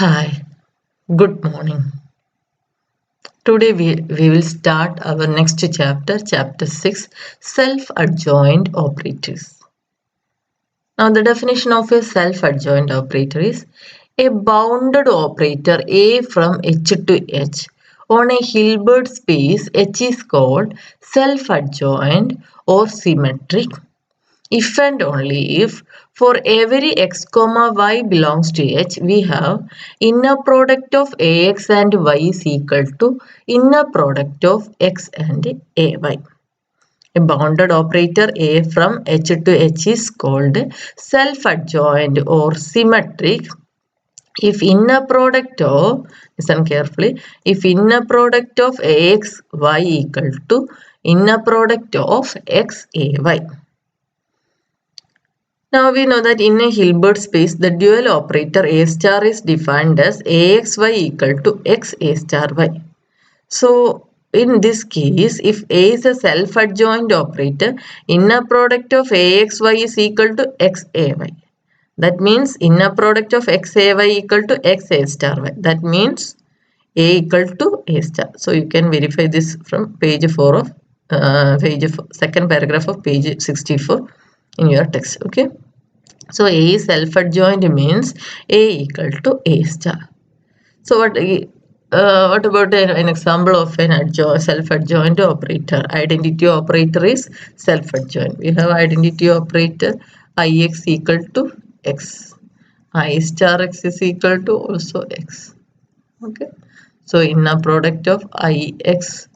Hi, good morning. Today we will start our next chapter, chapter 6, self-adjoint operators. Now the definition of a self-adjoint operator is a bounded operator A from H to H on a Hilbert space. H is called self-adjoint or symmetric if and only if for every x comma y belongs to H, we have inner product of Ax and y is equal to inner product of x and Ay. A bounded operator A from H to H is called self-adjoint or symmetric if inner product of, listen carefully, if inner product of Ax y equal to inner product of x Ay. Now we know that in a Hilbert space, the dual operator A star is defined as Axy equal to X A star y. So in this case, if A is a self-adjoint operator, inner product of Axy is equal to Xay. That means inner product of Xay equal to Xa star y. That means A equal to A star. So you can verify this from page 4 of second paragraph of page 64 in your text. Okay. So A self-adjoint means A equal to A star. So what about an example of an self-adjoint operator? Identity operator is self-adjoint. We have identity operator Ix equal to X. I star X is equal to also X. Okay. So inner product of Ix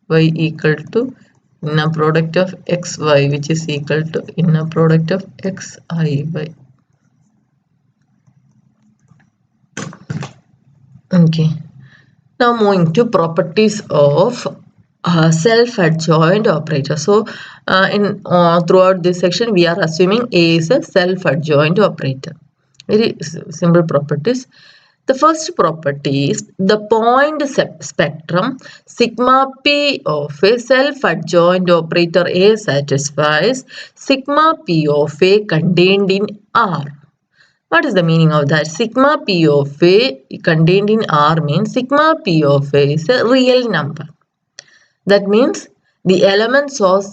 y equal to inner product of xy, which is equal to inner product of xiy. Okay. Now moving to properties of self-adjoint operator. So throughout this section we are assuming A is a self-adjoint operator. Very simple properties. The first property is the point spectrum sigma p of a self-adjoint operator A satisfies sigma p of A contained in R. What is the meaning of that? Sigma p of A contained in R means sigma p of A is a real number. That means the elements of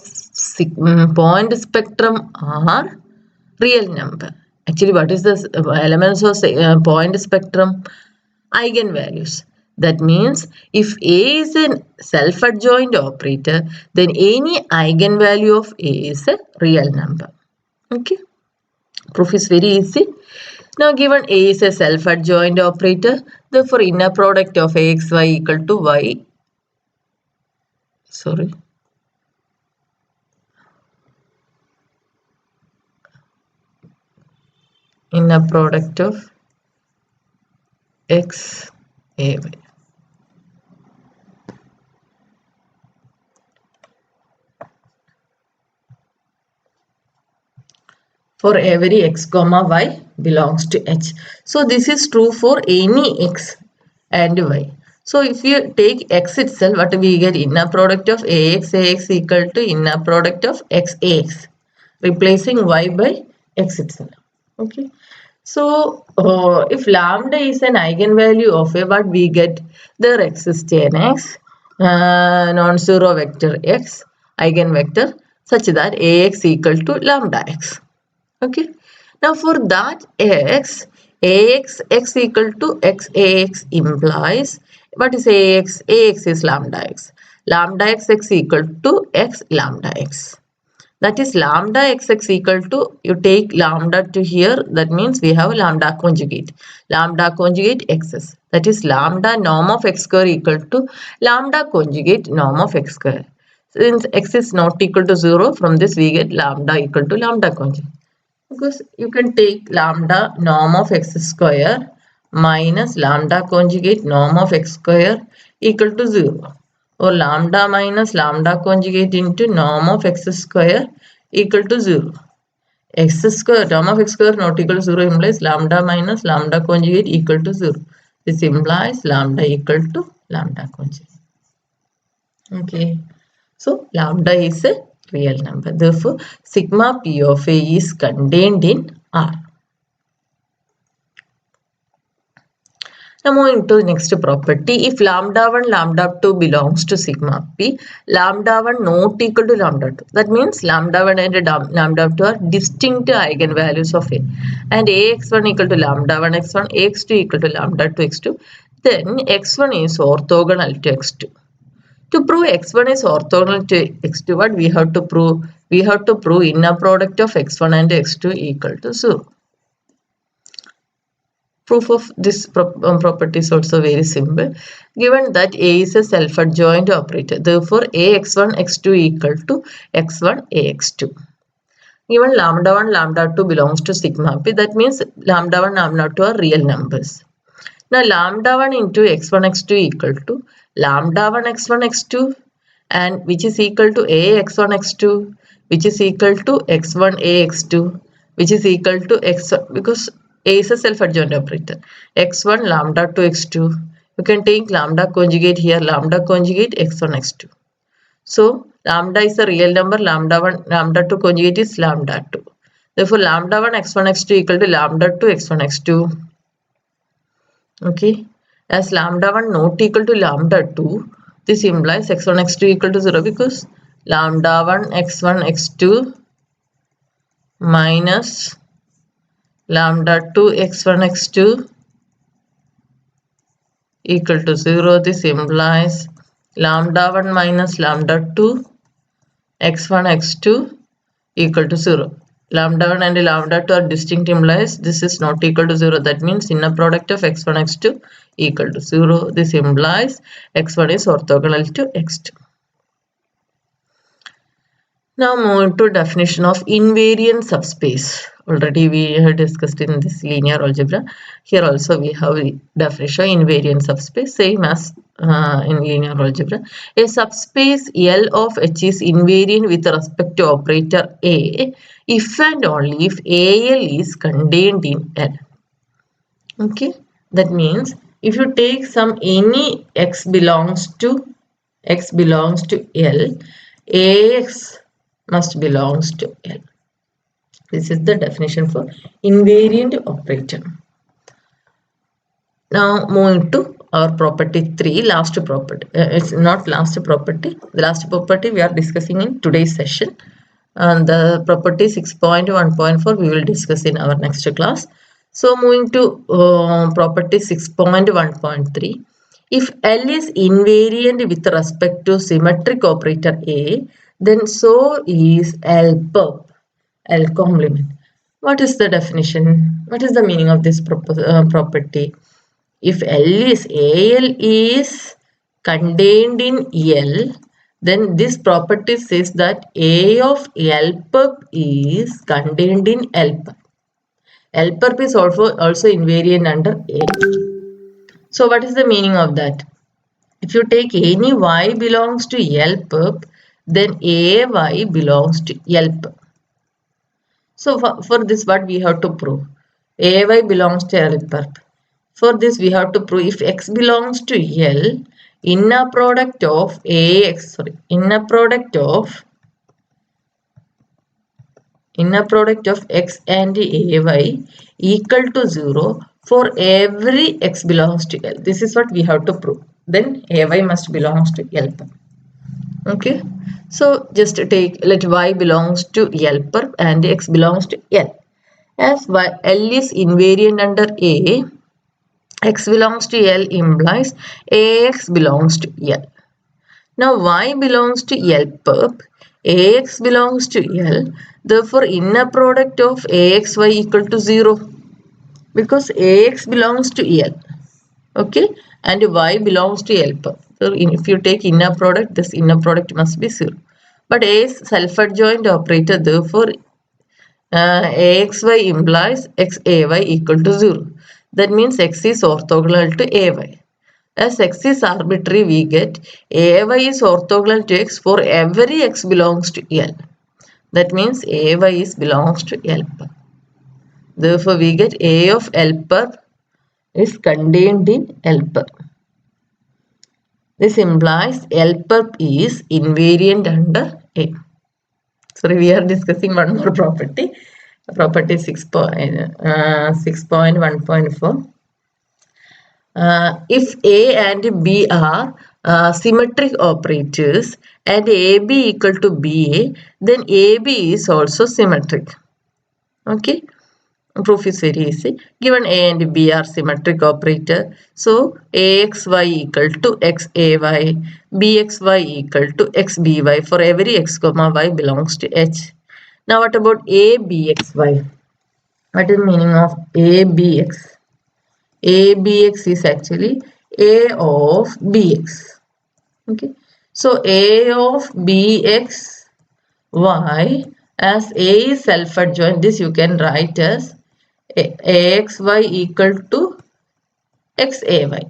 point spectrum are real number. Actually, what is the elements of point spectrum? Eigenvalues. That means if A is a self-adjoint operator, then any eigenvalue of A is a real number. Okay. Proof is very easy. Now given A is a self-adjoint operator, therefore inner product of Axy equal to y. Inner product of x a y. For every x comma y belongs to H. So this is true for any x and y. So if you take x itself, what we get? Inner product of ax equal to inner product of xax, replacing y by x itself. Okay. So if lambda is an eigenvalue of a, what we get? There exists an x, non-zero vector x, eigenvector, such that ax equal to lambda x. Okay. Now for that x equal to xax implies, what is ax? Ax is lambda x. Lambda x equal to x lambda x. That is lambda x equal to, you take lambda to here, that means we have lambda conjugate. Lambda conjugate x's. That is lambda norm of x square equal to lambda conjugate norm of x square. Since x is not equal to 0, from this we get lambda equal to lambda conjugate. Because you can take lambda norm of x square minus lambda conjugate norm of x square equal to 0, or lambda minus lambda conjugate into norm of x square equal to 0. X square, norm of x square not equal to 0 implies lambda minus lambda conjugate equal to 0. This implies lambda equal to lambda conjugate. Okay. So lambda is a real number. Therefore, sigma p of A is contained in R. Now moving to next property. If lambda 1, lambda 2 belongs to sigma p, lambda 1 not equal to lambda 2. That means lambda 1 and lambda 2 are distinct eigenvalues of A. And ax1 equal to lambda 1 x1, ax2 equal to lambda 2 x2. Then x1 is orthogonal to x2. To prove x1 is orthogonal to x2, what we have to prove? We have to prove inner product of x1 and x2 equal to 0. Proof of this property is also very simple. Given that A is a self-adjoint operator, therefore Ax1 x2 equal to x1 Ax2. Given lambda 1 lambda 2 belongs to sigma p, that means lambda 1 lambda 2 are real numbers. Now lambda 1 into x1 x2 equal to lambda 1 x1 x2, and which is equal to A x1 x2, which is equal to x1 Ax2, which is equal to x1, because A is a self-adjoint operator. x1 lambda 2 x2. You can take lambda conjugate here, lambda conjugate x1 x2. So lambda is a real number, lambda 1 lambda 2 conjugate is lambda 2. Therefore lambda 1 x1 x2 equal to lambda 2 x1 x2. Okay, as lambda 1 not equal to lambda 2, this implies x1 x2 equal to 0, because lambda 1 x1 x2 minus lambda 2 x1 x2 equal to 0. This implies lambda 1 minus lambda 2 x1 x2 equal to 0. Lambda 1 and lambda 2 are distinct, implies this is not equal to 0. That means inner product of x1 x2 equal to 0. This implies x1 is orthogonal to x2. Now move to definition of invariant subspace. Already we have discussed in this linear algebra. Here also we have a definition of invariant subspace, same as in linear algebra. A subspace L of H is invariant with respect to operator A if and only if AL is contained in L. Okay, that means if you take some any x belongs to L, AX must belongs to L. This is the definition for invariant operator. Now moving to our property 3, last property. It's not last property. The last property we are discussing in today's session. And the property 6.1.4 we will discuss in our next class. So moving to property 6.1.3. If L is invariant with respect to symmetric operator A, then so is L perp, L complement. What is the definition? What is the meaning of this property? If AL is contained in L, then this property says that A of L perp is contained in L perp. L perp is also invariant under A. So what is the meaning of that? If you take any y belongs to L perp, then AY belongs to L perp. So for this what we have to prove? AY belongs to L perp. For this we have to prove if x belongs to L, inner product of x and AY equal to 0 for every x belongs to L. This is what we have to prove. Then AY must belongs to L perp. Okay, so just take, let y belongs to L perp and x belongs to L. As L is invariant under A, x belongs to L implies AX belongs to L. Now y belongs to L perp, AX belongs to L, therefore inner product of AXY equal to 0, because AX belongs to L, okay, and y belongs to L perp. So if you take inner product, this inner product must be 0. But A is self-adjoint operator, therefore AXY implies XAY equal to 0. That means x is orthogonal to AY. As x is arbitrary, we get AY is orthogonal to x for every x belongs to L. That means AY belongs to L perp. Therefore, we get A of L perp is contained in L perp. This implies L perp is invariant under A. Sorry, we are discussing one more property. Property 6.1.4. If A and B are symmetric operators and AB equal to BA, then AB is also symmetric. Okay, proof is very easy. Given A and B are symmetric operator, so AXY equal to XAY, BXY equal to XBY for every X comma Y belongs to H. Now what about ABXY? What is the meaning of ABX? ABX is actually A of BX. Okay, so A of BXY, as A is self-adjoint, this you can write as AXY equal to XAY,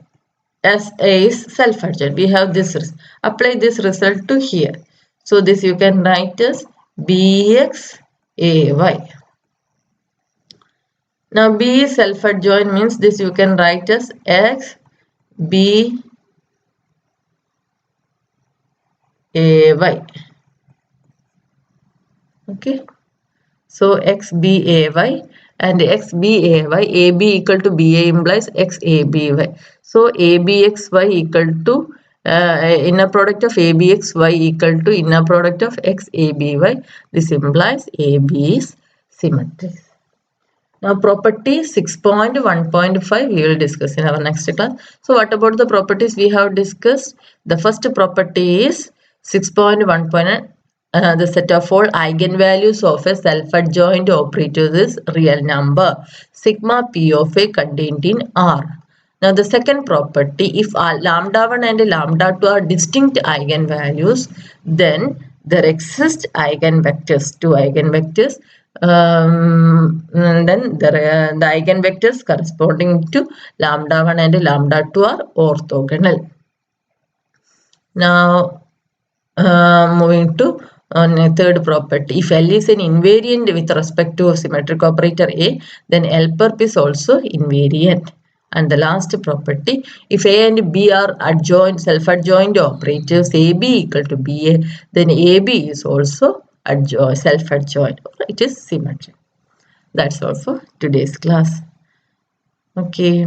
as A is self-adjoint. We have this, apply this result to here. So this you can write as BXAY. Now B is self-adjoint means this you can write as XBAY. Okay, so XBAY and XBAY, AB equal to BA implies XABY. So ABXY equal to inner product of ABXY equal to inner product of XABY. This implies AB is symmetric. Now property 6.1.5 we will discuss in our next class. So what about the properties we have discussed? The first property is 6.1. The set of all eigenvalues of a self-adjoint operator is real number. Sigma P of A contained in R. Now the second property, if lambda 1 and lambda 2 are distinct eigenvalues, then there exist eigenvectors, two eigenvectors. And then the eigenvectors corresponding to lambda 1 and lambda 2 are orthogonal. Now moving to third property, if L is an invariant with respect to symmetric operator A, then L perp is also invariant. And the last property, if A and B are adjoint, self-adjoint operators, AB equal to BA, then AB is also self-adjoint. It is symmetric. That's all for today's class. Okay.